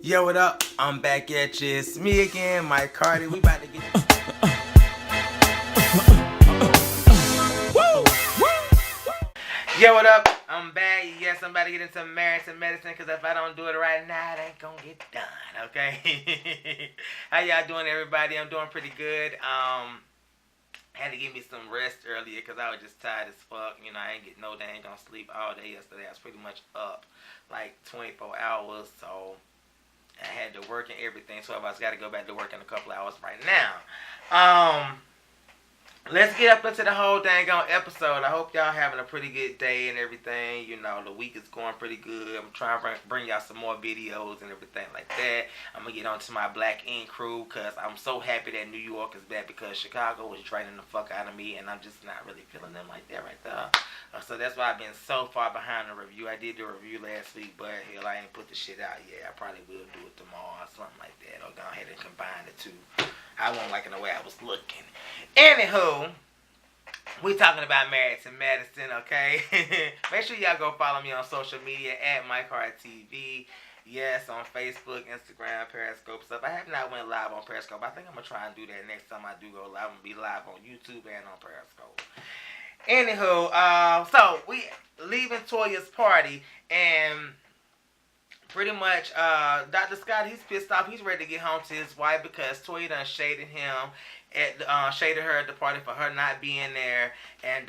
Yo, what up? I'm back at you. It's me again, Mike Cardi. We about to get. Yo, what up? I'm back. Yes, I'm about to get into marriage and medicine because if I don't do it right now, it ain't gonna get done, okay? How y'all doing, everybody? I'm doing pretty good. Had to give me some rest earlier because I was just tired as fuck. You know, I ain't get no dang on sleep all day yesterday. I was pretty much up like 24 hours, so I had to work and everything. So I got to go back to work in a couple hours right now. Let's get up into the whole dang on episode. I hope y'all having a pretty good day and everything. You know, the week is going pretty good. I'm trying to bring y'all some more videos and everything like that. I'm going to get on to my Black Ink crew because I'm so happy that New York is back because Chicago was draining the fuck out of me and I'm just not really feeling them like that right there. So that's why I've been so far behind the review. I did the review last week, but hell, I ain't put the shit out yet. I probably will do it tomorrow or something like that. Or go ahead and combine the two. I won't like it the way I was looking. Anywho, we talking about marriage and medicine, okay? Make sure y'all go follow me on social media at MikeHartTV. Yes, on Facebook, Instagram, Periscope stuff. I have not went live on Periscope. I think I'm gonna try and do that next time I do go live. I'm gonna be live on YouTube and on Periscope. Anywho, so we leaving Toya's party and pretty much, Dr. Scott, he's pissed off. He's ready to get home to his wife because Toya done shaded him, shaded her at the party for her not being there, and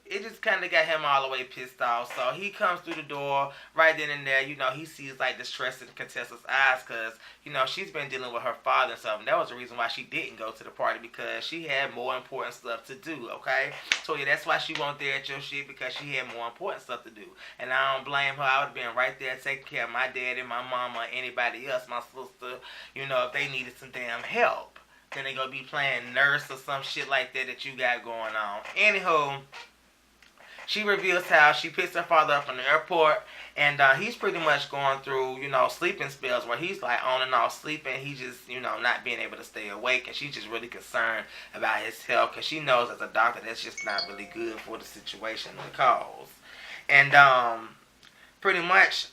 it just kind of got him all the way pissed off. So he comes through the door right then and there. You know, he sees like distress in Contessa's eyes because you know she's been dealing with her father and stuff. And that was the reason why she didn't go to the party because she had more important stuff to do. Okay, so yeah, that's why she wasn't there at your shit because she had more important stuff to do. And I don't blame her. I would have been right there taking care of my daddy, my mama, anybody else, my sister. You know, if they needed some damn help. Then they gonna be playing nurse or some shit like that you got going on. Anywho, she reveals how she picks her father up from the airport, and he's pretty much going through, you know, sleeping spells where he's like on and off sleeping. He's just, you know, not being able to stay awake, and she's just really concerned about his health because she knows as a doctor that's just not really good for the situation and the cause. And pretty much,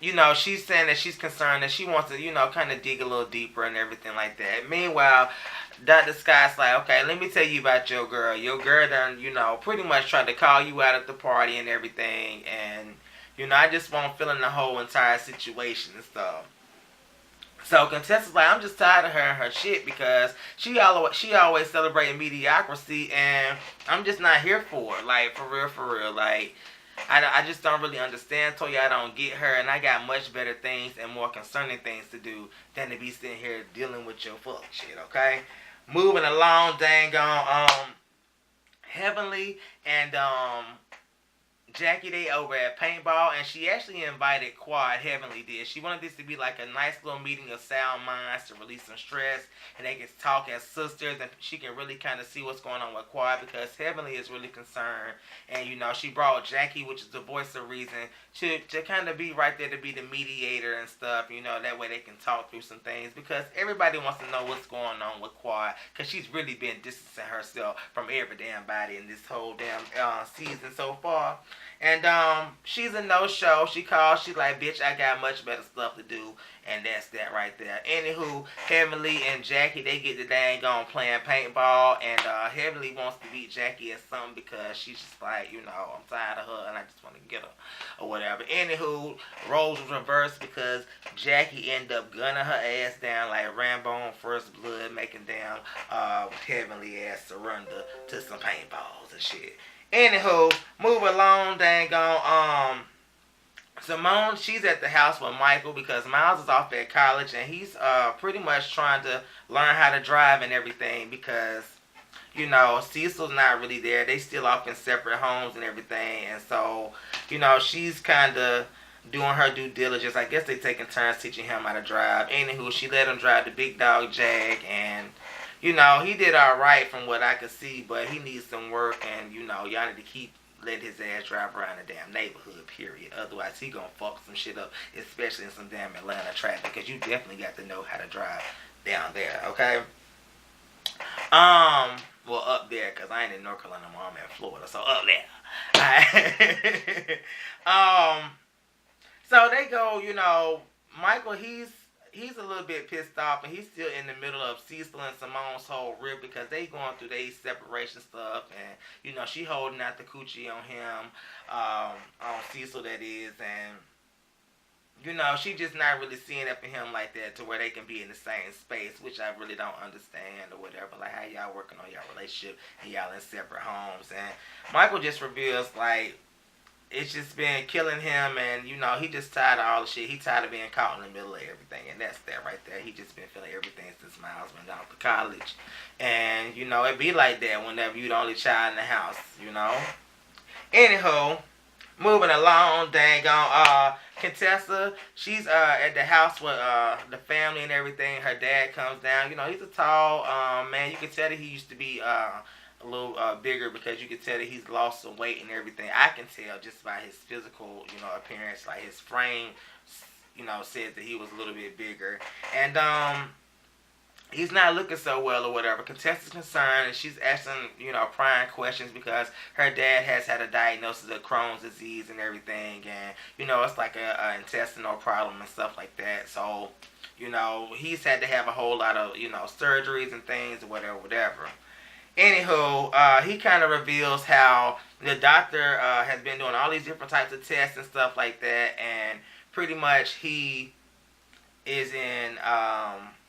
you know, she's saying that she's concerned that she wants to, you know, kind of dig a little deeper and everything like that. Meanwhile, Dr. Scott's like, okay, let me tell you about your girl. Your girl done, you know, pretty much tried to call you out at the party and everything. And, you know, I just won't fill in the whole entire situation and stuff. So Contessa's like, I'm just tired of her and her shit because she always celebrating mediocrity and I'm just not here for it. Like, for real. Like, I just don't really understand Toya. I don't get her, and I got much better things and more concerning things to do than to be sitting here dealing with your fuck shit, okay? Moving along, dang on, Heavenly and, Jackie, they over at paintball, and she actually invited Quad. Heavenly did. She wanted this to be like a nice little meeting of sound minds to release some stress, and they can talk as sisters, and she can really kind of see what's going on with Quad because Heavenly is really concerned, and you know she brought Jackie, which is the voice of reason, to kind of be right there to be the mediator and stuff. You know, that way they can talk through some things because everybody wants to know what's going on with Quad because she's really been distancing herself from every damn body in this whole damn season so far. And she's a no-show. She calls. She's like, bitch, I got much better stuff to do. And that's that right there. Anywho, Heavenly and Jackie, they get the dang on playing paintball. And Heavenly wants to beat Jackie at something because she's just like, you know, I'm tired of her and I just want to get her or whatever. Anywho, roles was reversed because Jackie ended up gunning her ass down like Rambo on First Blood, making damn Heavenly ass surrender to some paintballs and shit. Anywho, move along, dang on. Simone, she's at the house with Michael because Miles is off at college and he's pretty much trying to learn how to drive and everything because, you know, Cecil's not really there. They still off in separate homes and everything. And so, you know, she's kind of doing her due diligence. I guess they taking turns teaching him how to drive. Anywho, she let him drive the big dog Jag and you know, he did alright from what I could see, but he needs some work, and, you know, y'all need to keep letting his ass drive around the damn neighborhood, period. Otherwise, he gonna fuck some shit up, especially in some damn Atlanta traffic, because you definitely got to know how to drive down there, okay? Well, up there, because I ain't in North Carolina, I'm in Florida, so up there. So they go, Michael, he's a little bit pissed off, and he's still in the middle of Cecil and Simone's whole rip because they going through their separation stuff, and she holding out the coochie on him, on Cecil that is, and she just not really seeing up in him like that to where they can be in the same space, which I really don't understand or whatever. Like how y'all working on y'all relationship and y'all in separate homes, and Michael just reveals like it's just been killing him, and he just tired of all the shit. He tired of being caught in the middle of everything, and that's that right there. He just been feeling everything since Miles went down to college, and it be like that whenever you the only child in the house. Anywho, moving along, dang on, Contessa, she's at the house with the family and everything. Her dad comes down. He's a tall man. You can tell that he used to be a little bigger because you can tell that he's lost some weight and everything. I can tell just by his physical, appearance. Like his frame, says that he was a little bit bigger. And he's not looking so well or whatever. Contessa's concerned, and she's asking, prying questions because her dad has had a diagnosis of Crohn's disease and everything, and it's like a intestinal problem and stuff like that. So, he's had to have a whole lot of surgeries and things or whatever. Anywho, he kind of reveals how the doctor has been doing all these different types of tests and stuff like that, and pretty much he is in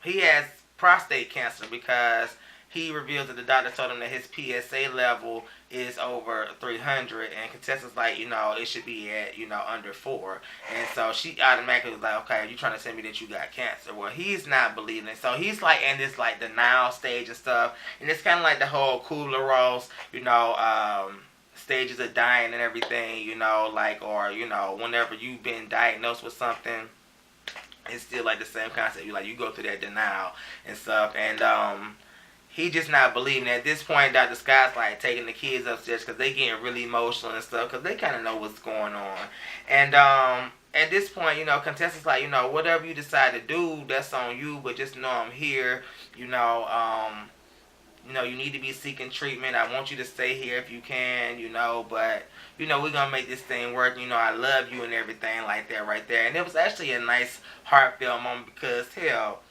he has prostate cancer because he reveals that the doctor told him that his PSA level is over 300, and Contessa's like, it should be at, under 4. And so she automatically was like, okay, you trying to tell me that you got cancer? Well, he's not believing it. So he's like in this like denial stage and stuff, and it's kind of like the whole Kubler-Ross, stages of dying and everything, or whenever you've been diagnosed with something, it's still like the same concept. You go through that denial and stuff, and he just not believing. At this point, Dr. Scott's like taking the kids upstairs because they getting really emotional and stuff because they kind of know what's going on. And at this point, Contessa's like, whatever you decide to do, that's on you, but just know I'm here. You need to be seeking treatment. I want you to stay here if you can, but we're gonna make this thing work. I love you and everything like that right there. And it was actually a nice heartfelt moment because hell,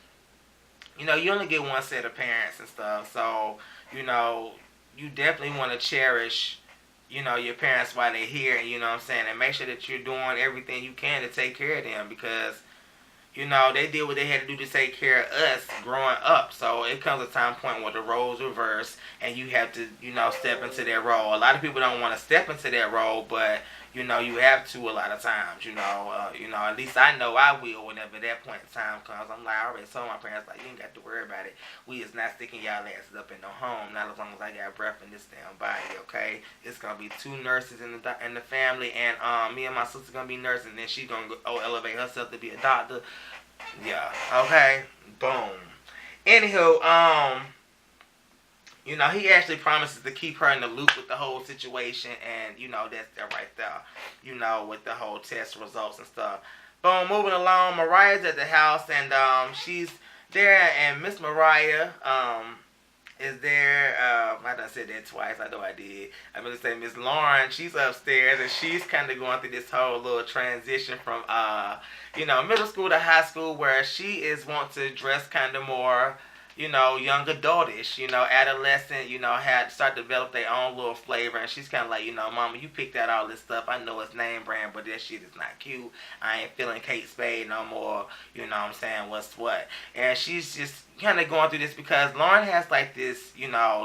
you only get one set of parents and stuff, so you definitely want to cherish your parents while they're here, and and make sure that you're doing everything you can to take care of them because they did what they had to do to take care of us growing up. So it comes a time point where the roles reverse and you have to, step into that role. A lot of people don't want to step into that role, but, you have to a lot of times, at least I know I will whenever that point in time comes. I'm like, I already told my parents, like, you ain't got to worry about it. We is not sticking y'all asses up in no home, not as long as I got breath in this damn body, okay? It's going to be 2 nurses in the family, and me and my sister going to be nurses, and then she's going to elevate herself to be a doctor. Yeah, okay, boom. Anywho, he actually promises to keep her in the loop with the whole situation, and, that's that right there, with the whole test results and stuff. Boom, moving along, Mariah's at the house, and, she's there, and Miss Mariah, is there, I done said that twice, I know I did. I'm going to say Miss Lauren, she's upstairs, and she's kind of going through this whole little transition from, middle school to high school, where she is want to dress kind of more, young adultish, adolescent, had start to develop their own little flavor, and she's kind of like, Mama, you picked out all this stuff. I know it's name brand, but that shit is not cute. I ain't feeling Kate Spade no more, what I'm saying, what's what. And she's just kind of going through this because Lauren has like this,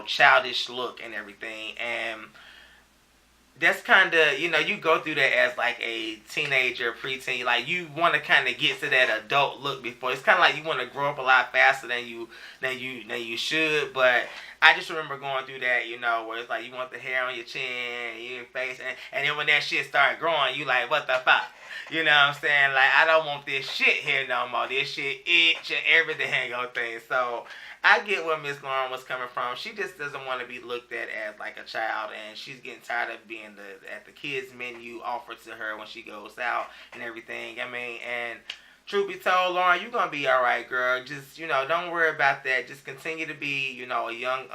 childish look and everything, and that's kind of, you go through that as like a teenager, preteen. Like you want to kind of get to that adult look before. It's kind of like you want to grow up a lot faster than you should. But I just remember going through that, where it's like you want the hair on your chin, your face, and then when that shit start growing, you like, what the fuck? You know what I'm saying? Like, I don't want this shit here no more. This shit itch and everything on things. So I get where Miss Lauren was coming from. She just doesn't want to be looked at as like a child, and she's getting tired of being at the kids menu offered to her when she goes out and everything. I mean, and truth be told, Lauren, you're gonna be all right, girl. Just don't worry about that. Just continue to be a young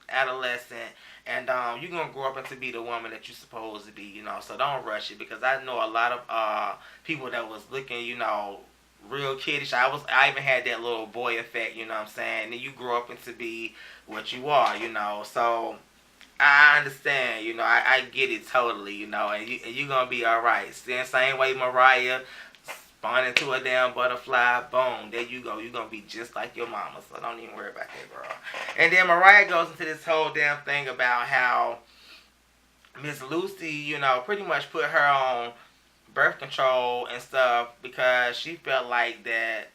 adolescent, and you're gonna grow up into be the woman that you're supposed to be. So don't rush it, because I know a lot of people that was looking real kiddish. I even had that little boy effect. You know what I'm saying? And then you grow up into be what you are. So. I understand, I get it totally, and you're going to be alright. Same way Mariah spawned into a damn butterfly, boom, there you go. You're going to be just like your mama, so don't even worry about that, girl. And then Mariah goes into this whole damn thing about how Miss Lucy, pretty much put her on birth control and stuff because she felt like that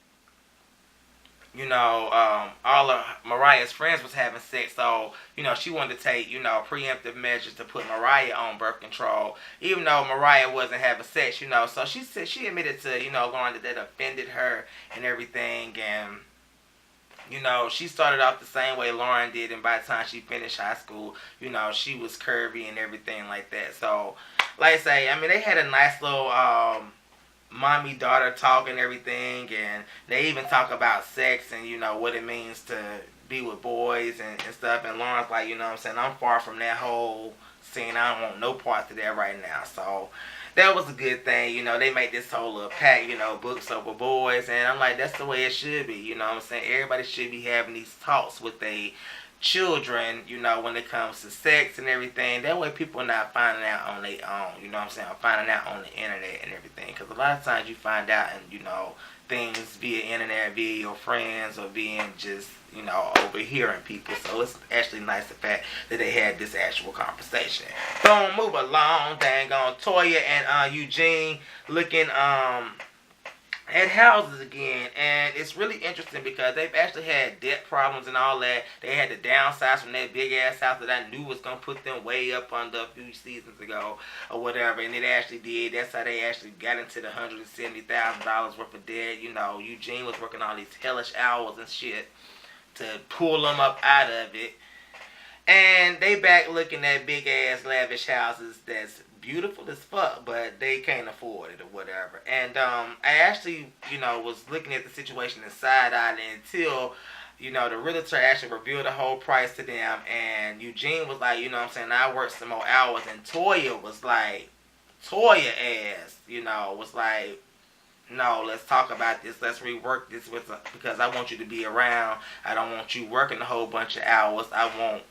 all of Mariah's friends was having sex, so, she wanted to take, preemptive measures to put Mariah on birth control, even though Mariah wasn't having sex, so she said, she admitted to, Lauren, that offended her and everything, and, she started off the same way Lauren did, and by the time she finished high school, she was curvy and everything like that, so, like I say, I mean, they had a nice little, mommy-daughter talk and everything, and they even talk about sex and what it means to be with boys and stuff, and Lauren's like, what I'm saying, I'm far from that whole scene. I don't want no parts of that right now. So that was a good thing. They made this whole little pack, books over boys, and I'm like, that's the way it should be. What I'm saying, everybody should be having these talks with their children, when it comes to sex and everything. That way people are not finding out on their own, what I'm saying, or finding out on the internet and everything. Because a lot of times you find out and, things via internet, via your friends, or being just, overhearing people. So it's actually nice the fact that they had this actual conversation. Don't move along, dang on. Toya and Eugene looking at houses again, and it's really interesting because they've actually had debt problems and all that. They had to downsize from that big ass house that I knew was gonna put them way up under a few seasons ago or whatever, and it actually did. That's how they actually got into the $170,000 worth of debt. Eugene was working all these hellish hours and shit to pull them up out of it, and they back looking at big ass lavish houses that's beautiful as fuck, but they can't afford it or whatever. And I actually, was looking at the situation inside-eyed until, the realtor actually revealed the whole price to them, and Eugene was like, I'm saying, I worked some more hours, and Toya was like, Toya ass, was like, no, let's talk about this, let's rework this because I want you to be around. I don't want you working a whole bunch of hours. I want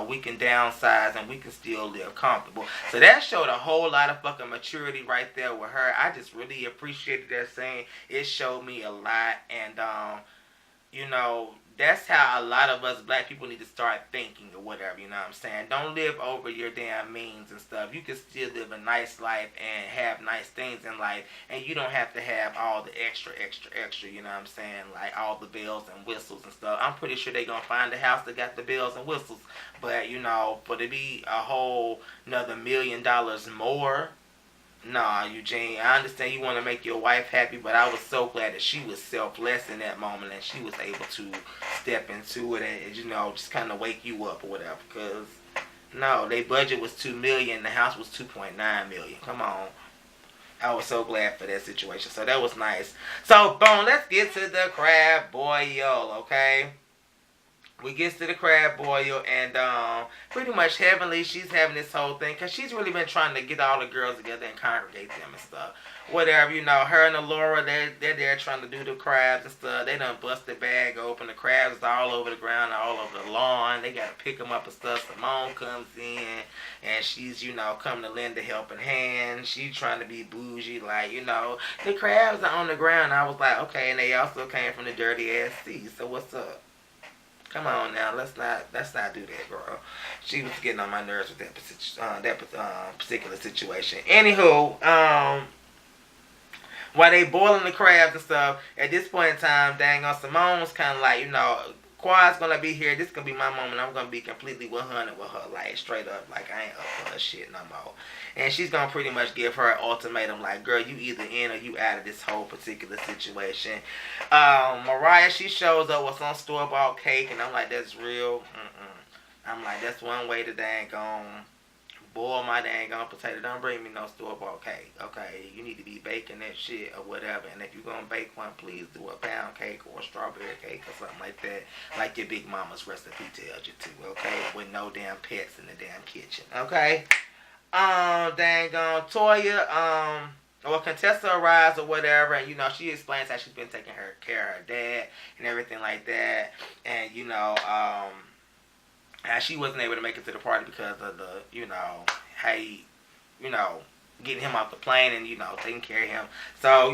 we can downsize and we can still live comfortable. So that showed a whole lot of fucking maturity right there with her. I just really appreciated that scene. It showed me a lot, and that's how a lot of us black people need to start thinking or whatever, what I'm saying? Don't live over your damn means and stuff. You can still live a nice life and have nice things in life, and you don't have to have all the extra, what I'm saying? Like all the bells and whistles and stuff. I'm pretty sure they're going to find a house that got the bells and whistles, but, for to be a whole another $1 million more, nah, Eugene, I understand you want to make your wife happy, but I was so glad that she was selfless in that moment and she was able to step into it and, just kind of wake you up or whatever. Because, no, their budget was $2 million, the house was $2.9 million. Come on. I was so glad for that situation. So that was nice. So, boom, let's get to the crab boil, okay? We get to the crab boil, and pretty much Heavenly, she's having this whole thing, because she's really been trying to get all the girls together and congregate them and stuff. Whatever, her and Laura, they're there trying to do the crabs and stuff. They done bust the bag open. The crabs is all over the ground, all over the lawn. They got to pick them up and stuff. Simone comes in, and she's, coming to lend a helping hand. She's trying to be bougie, like, the crabs are on the ground. I was like, okay, and they also came from the dirty ass sea, so what's up? Come on now, let's not do that, girl. She was getting on my nerves with that particular situation. Anywho, while they boiling the crabs and stuff, at this point in time, dang on, Simone was kind of like, Quad's gonna be here. This is gonna be my moment. I'm gonna be completely 100 with her, like straight up, like I ain't up for her shit no more. And she's gonna pretty much give her an ultimatum, like, girl, you either in or you out of this whole particular situation. Mariah, she shows up with some store-bought cake, and I'm like, that's real. I'm like, that's one way to dang on boil my dang on potato. Don't bring me no store-bought cake. Okay, you need to be baking that shit or whatever. And if you're gonna bake one, please do a pound cake or a strawberry cake or something like that, like your big mama's recipe tells you to. Okay, with no damn pets in the damn kitchen. Okay. Dang on Toya. Well, Contessa arrives or whatever, and she explains how she's been taking care of her dad and everything like that, and how she wasn't able to make it to the party because of the how he, getting him off the plane and taking care of him. So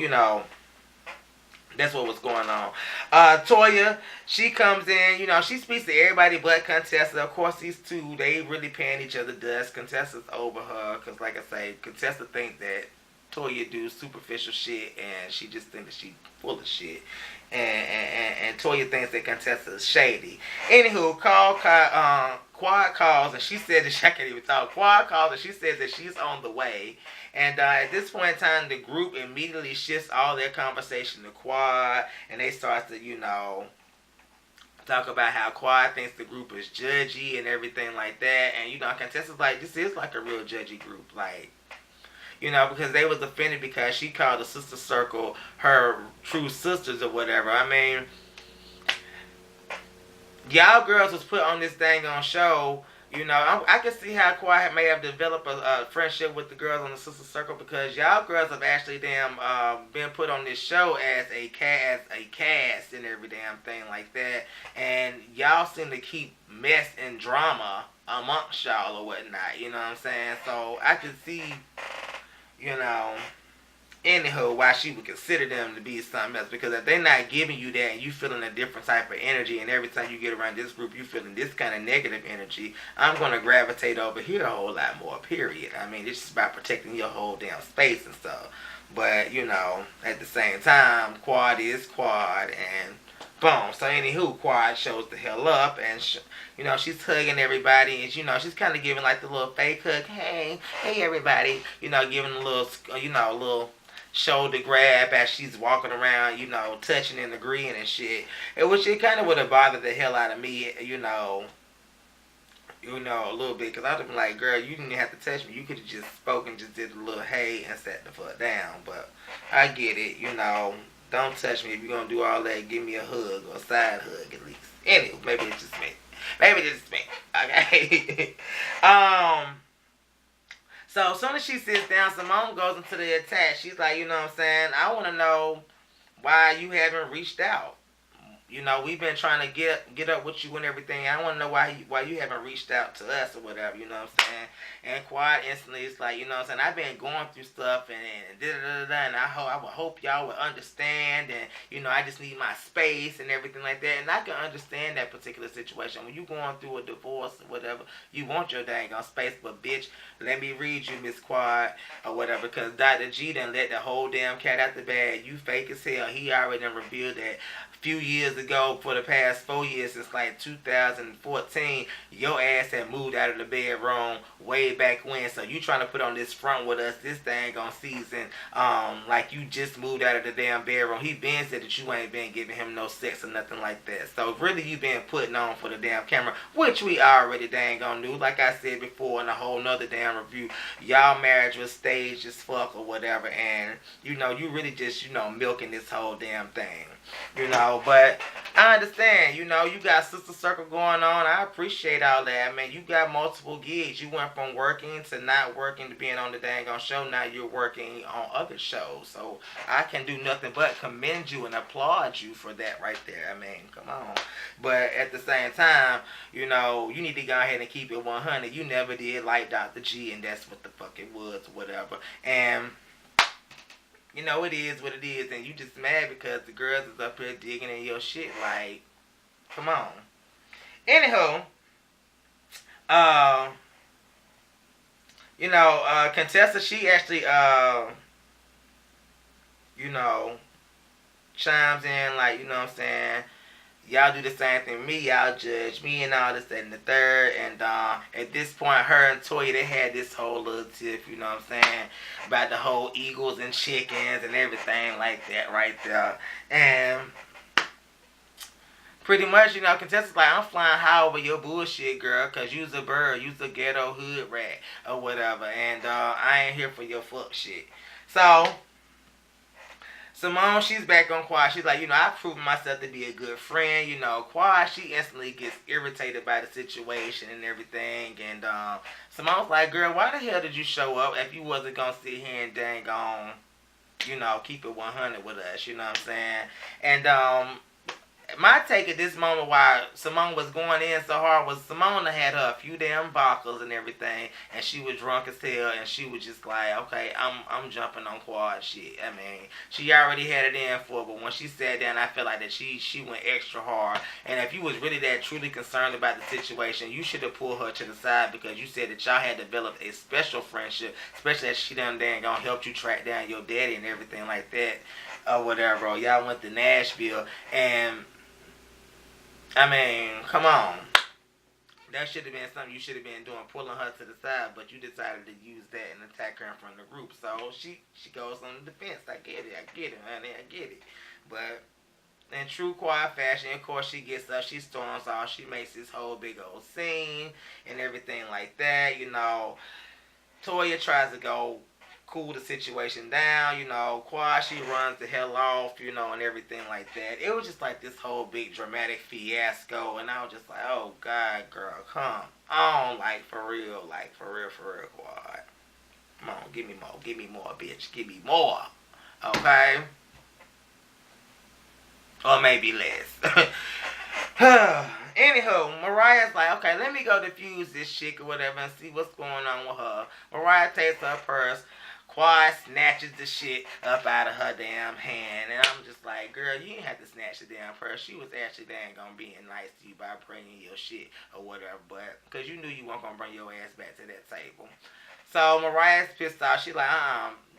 that's what was going on. Toya, she comes in, she speaks to everybody but Contessa. Of course, these two, they really paying each other dust. Contessa's over her, because like I say, Contessa thinks that Toya do superficial shit, and she just thinks that she full of shit. And Toya thinks that Contessa is shady. Anywho, Quad calls, and she said that I can't even talk. Quad calls, and she says that she's on the way. And at this point in time, the group immediately shifts all their conversation to Quad, and they start to, talk about how Quad thinks the group is judgy and everything like that. And, Contessa's like, this is like a real judgy group. Like, because they was offended because she called the sister circle her true sisters or whatever. I mean, y'all girls was put on this dang on show. I can see how Kawhi may have developed a friendship with the girls on the sister circle, because y'all girls have actually been put on this show as a cast and every damn thing like that, and y'all seem to keep mess and drama amongst y'all or whatnot. You know what I'm saying? So I can see, anywho, why she would consider them to be something else. Because if they're not giving you that and you feeling a different type of energy, and every time you get around this group you feeling this kind of negative energy, I'm going to gravitate over here a whole lot more, period. I mean, it's just about protecting your whole damn space and stuff. But, at the same time, Quad is Quad, and boom. So anywho, Quad shows the hell up, and she's hugging everybody, and she's kind of giving like the little fake hug, hey everybody, giving a little, a little shoulder grab as she's walking around, touching and agreeing and shit. Which it kind of would have bothered the hell out of me, a little bit, because I'd have been like, girl, you didn't have to touch me. You could have just spoken, just did a little hey and sat the fuck down. But I get it, don't touch me. If you're going to do all that, give me a hug or a side hug at least. Anyway, maybe it's just me. Okay. So as soon as she sits down, Simone goes into the attack. She's like, I want to know why you haven't reached out. We've been trying to get up with you and everything. I want to know why you haven't reached out to us or whatever, you know what I'm saying? And Quad instantly is like, I've been going through stuff and da-da-da-da, and I would hope y'all would understand, and, I just need my space and everything like that. And I can understand that particular situation. When you going through a divorce or whatever, you want your dang on space, but bitch, let me read you, Miss Quad, or whatever, because Dr. G done let the whole damn cat out the bag. You fake as hell. He already done revealed that few years ago, for the past 4 years, since like 2014, your ass had moved out of the bedroom way back when. So you trying to put on this front with us this dang on season, like you just moved out of the damn bedroom. He been said that you ain't been giving him no sex or nothing like that. So really you been putting on for the damn camera, which we already dang on knew. Like I said before in a whole nother damn review, y'all marriage was staged as fuck or whatever, and you really just milking this whole damn thing. But I understand, you got sister circle going on. I appreciate all that. I mean, you got multiple gigs. You went from working to not working to being on the dang on show. Now you're working on other shows. So I can do nothing but commend you and applaud you for that right there. I mean, come on. But at the same time, you need to go ahead and keep it 100. You never did like Dr. G, and that's what the fuck it was or whatever. And it is what it is, and you just mad because the girls is up here digging in your shit. Like, come on. Anywho, Contessa, she actually, chimes in, like, what I'm saying, y'all do the same thing with me, y'all judge me and all this, that, and the third. And at this point, her and Toya, they had this whole little tiff, what I'm saying, about the whole eagles and chickens and everything like that right there. And Pretty much, contestants like, I'm flying high over your bullshit, girl, because you's a bird, you's a ghetto hood rat, or whatever, and I ain't here for your fuck shit. So, Simone, she's back on Quad. She's like, I've proven myself to be a good friend. Quad, she instantly gets irritated by the situation and everything. And Simone's like, girl, why the hell did you show up if you wasn't going to sit here and dang on, keep it 100 with us, you know what I'm saying? And my take at this moment why Simone was going in so hard was Simone had her a few damn bottles and everything, and she was drunk as hell, and she was just like, okay, I'm jumping on Quad shit. I mean, she already had it in for her, but when she sat down, I felt like that she went extra hard. And if you was really that truly concerned about the situation, you should have pulled her to the side, because you said that y'all had developed a special friendship, especially as she done gonna help you track down your daddy and everything like that, or whatever. Or y'all went to Nashville, and I mean, come on. That should have been something you should have been doing, pulling her to the side, but you decided to use that and attack her in front of the group. So she goes on the defense. I get it, honey, I get it. But in true Quad fashion, of course, she gets up, she storms off, she makes this whole big old scene and everything like that. Toya tries to go cool the situation down, Quad, she runs the hell off, and everything like that. It was just like this whole big dramatic fiasco, and I was just like, oh God, girl, come on, like for real, Quad. Come on, give me more, bitch, give me more, okay? Or maybe less. Anywho, Mariah's like, okay, let me go defuse this chick or whatever and see what's going on with her. Mariah takes her purse. Quad snatches the shit up out of her damn hand. And I'm just like, girl, you didn't have to snatch the damn purse. She was actually gonna be nice to you by bringing your shit or whatever. But, because you knew you weren't gonna bring your ass back to that table. So, Mariah's pissed off. She like,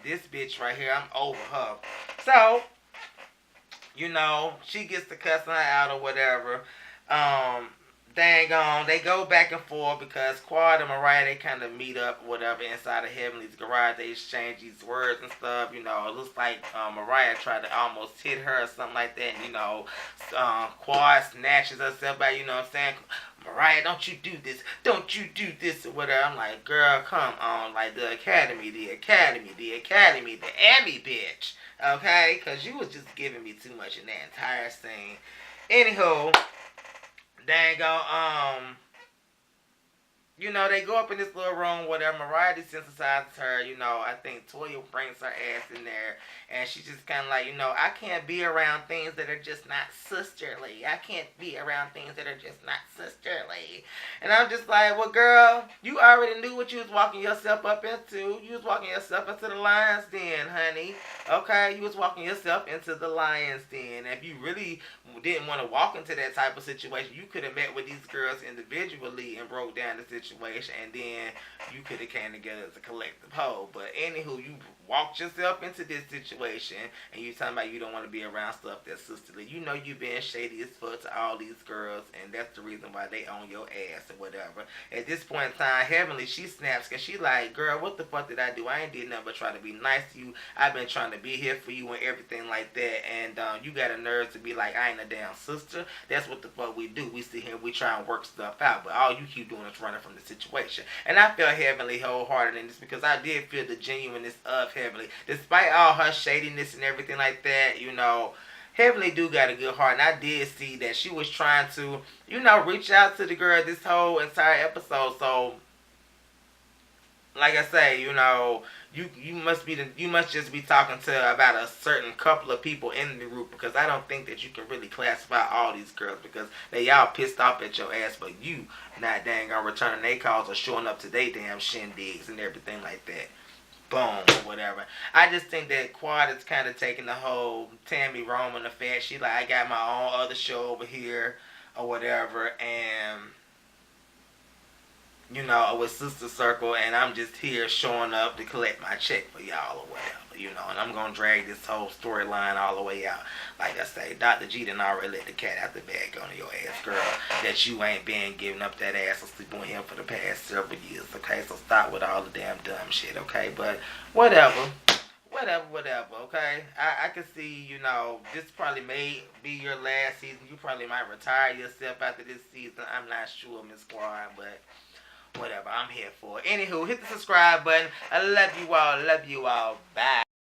this bitch right here, I'm over her. So, she gets to cussing her out or whatever. Dang on, they go back and forth because Quad and Mariah, they kind of meet up, whatever, inside of Heavenly's garage. They exchange these words and stuff, It looks like Mariah tried to almost hit her or something like that. And, Quad snatches herself out, what I'm saying? Mariah, don't you do this, or whatever. I'm like, girl, come on, like the academy, the Emmy, bitch, okay? Because you was just giving me too much in that entire scene. Anywho, they go up in this little room, whatever. Mariah desensitizes her, I think Toya brings her ass in there, and she's just kind of like, I can't be around things that are just not sisterly. And I'm just like, well, girl, you already knew what you was walking yourself up into. You was walking yourself into the lion's den, honey. Okay? You was walking yourself into the lion's den. If you really didn't want to walk into that type of situation, you could have met with these girls individually and broke down the situation, and then you could have came together as a collective whole. But anywho, you walked yourself into this situation, and you talking about you don't want to be around stuff that's sisterly. You being shady as fuck to all these girls, and that's the reason why they own your ass or whatever. At this point in time, Heavenly, she snaps, because she like, girl, what the fuck did I do? I ain't did nothing but try to be nice to you. I've been trying to be here for you and everything like that, and you got a nerve to be like, I ain't a damn sister. That's what the fuck we do. We sit here and we try and work stuff out, but all you keep doing is running from the situation. And I felt Heavenly wholehearted in this, because I did feel the genuineness of Heavenly. Despite all her shadiness and everything like that, Heavenly do got a good heart, and I did see that she was trying to, reach out to the girl this whole entire episode. So, like I say, you must just be talking to about a certain couple of people in the group, because I don't think that you can really classify all these girls, because they all pissed off at your ass, but you not dang on returning their calls or showing up to their damn shindigs and everything like that. Boom, or whatever. I just think that Quad is kind of taking the whole Tammy Roman effect. She like, I got my own other show over here, or whatever, and with Sister Circle, and I'm just here showing up to collect my check for y'all or whatever, and I'm going to drag this whole storyline all the way out. Like I say, Dr. G done already let the cat out the bag on your ass, girl, that you ain't been giving up that ass or sleeping with him for the past several years, okay? So stop with all the damn dumb shit, okay? But whatever. whatever, okay? I can see, this probably may be your last season. You probably might retire yourself after this season. I'm not sure, Miss Squad, but whatever. I'm here for it. Anywho, hit the subscribe button. I love you all. Love you all. Bye.